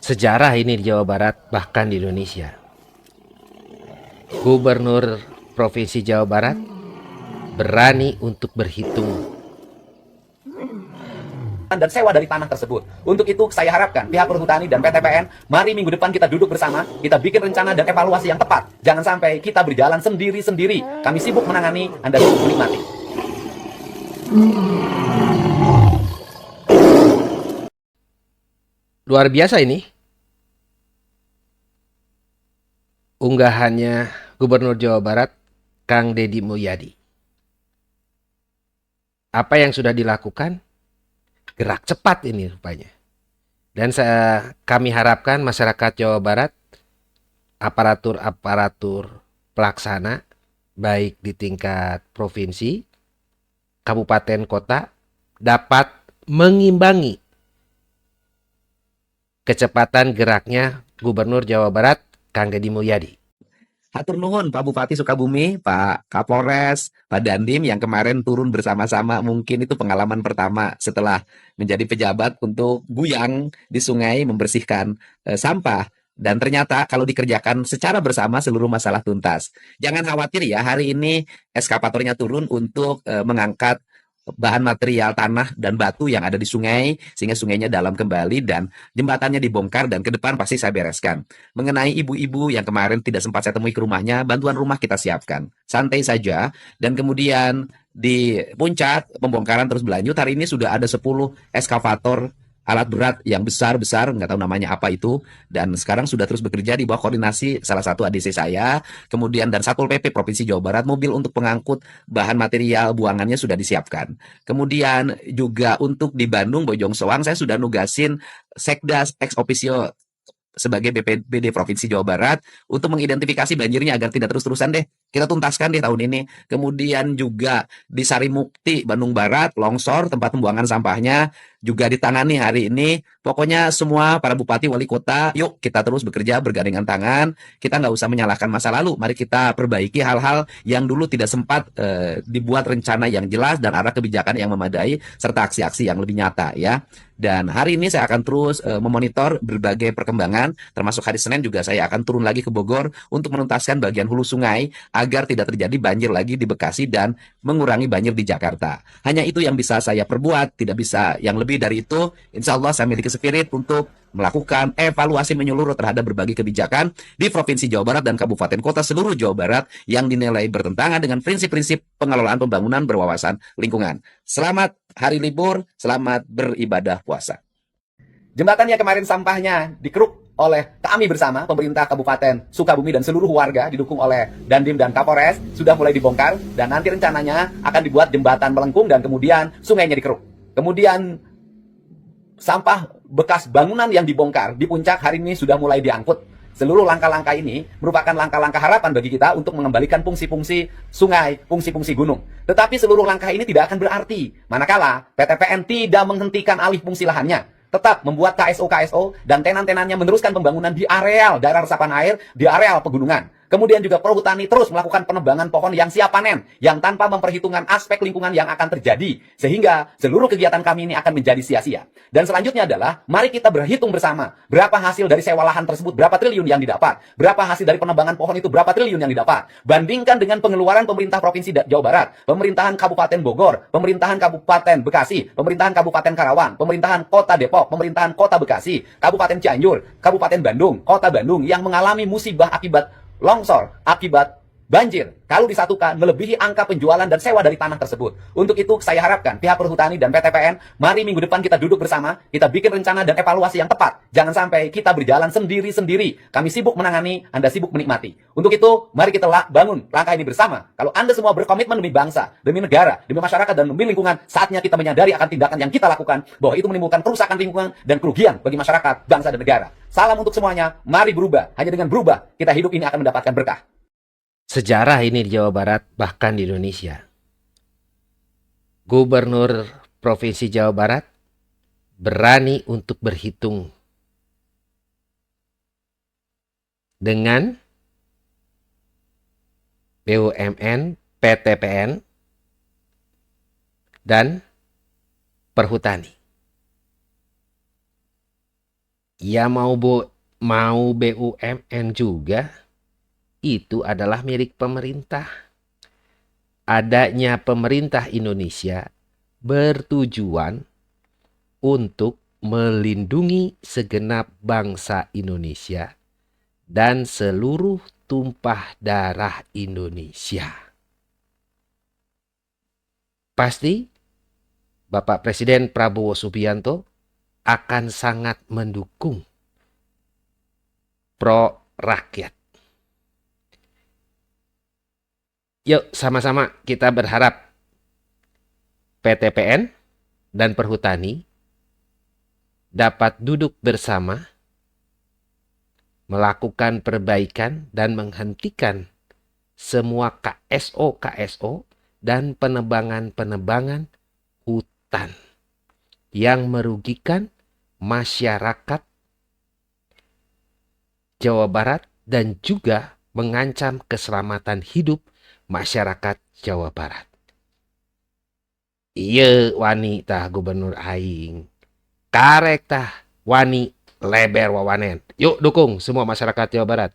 Sejarah ini di Jawa Barat, bahkan di Indonesia. Gubernur Provinsi Jawa Barat berani untuk berhitung dan sewa dari tanah tersebut. Untuk itu saya harapkan pihak Perhutani dan PTPN, mari minggu depan kita duduk bersama, kita bikin rencana dan evaluasi yang tepat. Jangan sampai kita berjalan sendiri-sendiri. Kami sibuk menangani, Anda sibuk menikmati. luar biasa ini. Unggahannya Gubernur Jawa Barat, Kang Deddy Mulyadi. Apa yang sudah dilakukan? Gerak cepat ini rupanya. Dan kami harapkan masyarakat Jawa Barat, aparatur-aparatur pelaksana, baik di tingkat provinsi, kabupaten, kota, dapat mengimbangi kecepatan geraknya Gubernur Jawa Barat, Kang Deddy Mulyadi. Hatur nuhun Pak Bupati Sukabumi, Pak Kapolres, Pak Dandim yang kemarin turun bersama-sama. Mungkin itu pengalaman pertama setelah menjadi pejabat untuk guyang di sungai membersihkan sampah. Dan ternyata kalau dikerjakan secara bersama seluruh masalah tuntas. Jangan khawatir ya, hari ini eskavatornya turun untuk mengangkat bahan material tanah dan batu yang ada di sungai sehingga sungainya dalam kembali dan jembatannya dibongkar dan ke depan pasti saya bereskan. Mengenai ibu-ibu yang kemarin tidak sempat saya temui ke rumahnya, bantuan rumah kita siapkan. Santai saja. Dan kemudian di puncak pembongkaran terus berlanjut. Hari ini sudah ada 10 eskavator alat berat yang besar-besar, nggak tahu namanya apa itu, dan sekarang sudah terus bekerja di bawah koordinasi salah satu ADC saya, kemudian dan Satpol PP Provinsi Jawa Barat, mobil untuk pengangkut bahan material buangannya sudah disiapkan. Kemudian juga untuk di Bandung, Bojong Soang, saya sudah nugasin Sekdas ex officio sebagai BPBD Provinsi Jawa Barat untuk mengidentifikasi banjirnya agar tidak terus-terusan deh. Kita tuntaskan deh tahun ini. Kemudian juga di Sarimukti, Bandung Barat, longsor tempat pembuangan sampahnya juga ditangani hari ini. Pokoknya semua para bupati, wali kota, yuk kita terus bekerja bergandengan tangan. Kita nggak usah menyalahkan masa lalu. Mari kita perbaiki hal-hal yang dulu tidak sempat dibuat rencana yang jelas dan arah kebijakan yang memadai serta aksi-aksi yang lebih nyata ya. Dan hari ini saya akan terus memonitor berbagai perkembangan, termasuk hari Senin juga saya akan turun lagi ke Bogor untuk menuntaskan bagian hulu sungai agar tidak terjadi banjir lagi di Bekasi dan mengurangi banjir di Jakarta. Hanya itu yang bisa saya perbuat, tidak bisa yang lebih dari itu. Insya Allah saya memiliki spirit untuk melakukan evaluasi menyeluruh terhadap berbagai kebijakan di Provinsi Jawa Barat dan Kabupaten Kota seluruh Jawa Barat yang dinilai bertentangan dengan prinsip-prinsip pengelolaan pembangunan berwawasan lingkungan. Selamat hari libur, selamat beribadah puasa. Jembatannya kemarin sampahnya dikeruk oleh kami bersama, pemerintah Kabupaten Sukabumi dan seluruh warga, didukung oleh Dandim dan Kapolres, sudah mulai dibongkar, dan nanti rencananya akan dibuat jembatan melengkung dan kemudian sungainya dikeruk. Kemudian sampah bekas bangunan yang dibongkar di puncak hari ini sudah mulai diangkut. Seluruh langkah-langkah ini merupakan langkah-langkah harapan bagi kita untuk mengembalikan fungsi-fungsi sungai, fungsi-fungsi gunung. Tetapi seluruh langkah ini tidak akan berarti manakala PTPN tidak menghentikan alih fungsi lahannya. Tetap membuat KSO-KSO dan tenan-tenannya meneruskan pembangunan di areal daerah resapan air, di areal pegunungan. Kemudian juga Perhutani terus melakukan penebangan pohon yang siap panen, yang tanpa memperhitungkan aspek lingkungan yang akan terjadi. Sehingga seluruh kegiatan kami ini akan menjadi sia-sia. Dan selanjutnya adalah, mari kita berhitung bersama, berapa hasil dari sewa lahan tersebut, berapa triliun yang didapat. Berapa hasil dari penebangan pohon itu, berapa triliun yang didapat. Bandingkan dengan pengeluaran pemerintah Provinsi Jawa Barat, pemerintahan Kabupaten Bogor, pemerintahan Kabupaten Bekasi, pemerintahan Kabupaten Karawang, pemerintahan Kota Depok, pemerintahan Kota Bekasi, Kabupaten Cianjur, Kabupaten Bandung, Kota Bandung yang mengalami musibah akibat longsor, akibat banjir. Kalau disatukan, melebihi angka penjualan dan sewa dari tanah tersebut. Untuk itu, saya harapkan pihak Perhutani dan PTPN, mari minggu depan kita duduk bersama, kita bikin rencana dan evaluasi yang tepat. Jangan sampai kita berjalan sendiri-sendiri. Kami sibuk menangani, Anda sibuk menikmati. Untuk itu, mari kita bangun langkah ini bersama. Kalau Anda semua berkomitmen demi bangsa, demi negara, demi masyarakat, dan demi lingkungan, saatnya kita menyadari akan tindakan yang kita lakukan, bahwa itu menimbulkan kerusakan lingkungan dan kerugian bagi masyarakat, bangsa, dan negara. Salam untuk semuanya, mari berubah. Hanya dengan berubah, kita hidup ini akan mendapatkan berkah. Sejarah ini di Jawa Barat, bahkan di Indonesia. Gubernur Provinsi Jawa Barat berani untuk berhitung dengan BUMN, PTPN, dan Perhutani. Ya mau BUMN juga itu adalah milik pemerintah. Adanya pemerintah Indonesia bertujuan untuk melindungi segenap bangsa Indonesia dan seluruh tumpah darah Indonesia. Pasti Bapak Presiden Prabowo Subianto akan sangat mendukung pro rakyat. Yuk sama-sama kita berharap PTPN dan Perhutani dapat duduk bersama melakukan perbaikan dan menghentikan semua KSO dan penebangan hutan yang merugikan masyarakat Jawa Barat dan juga mengancam keselamatan hidup masyarakat Jawa Barat. Iya wani tah gubernur aing. Karek tah wani leber wawanen. Yuk dukung semua masyarakat Jawa Barat.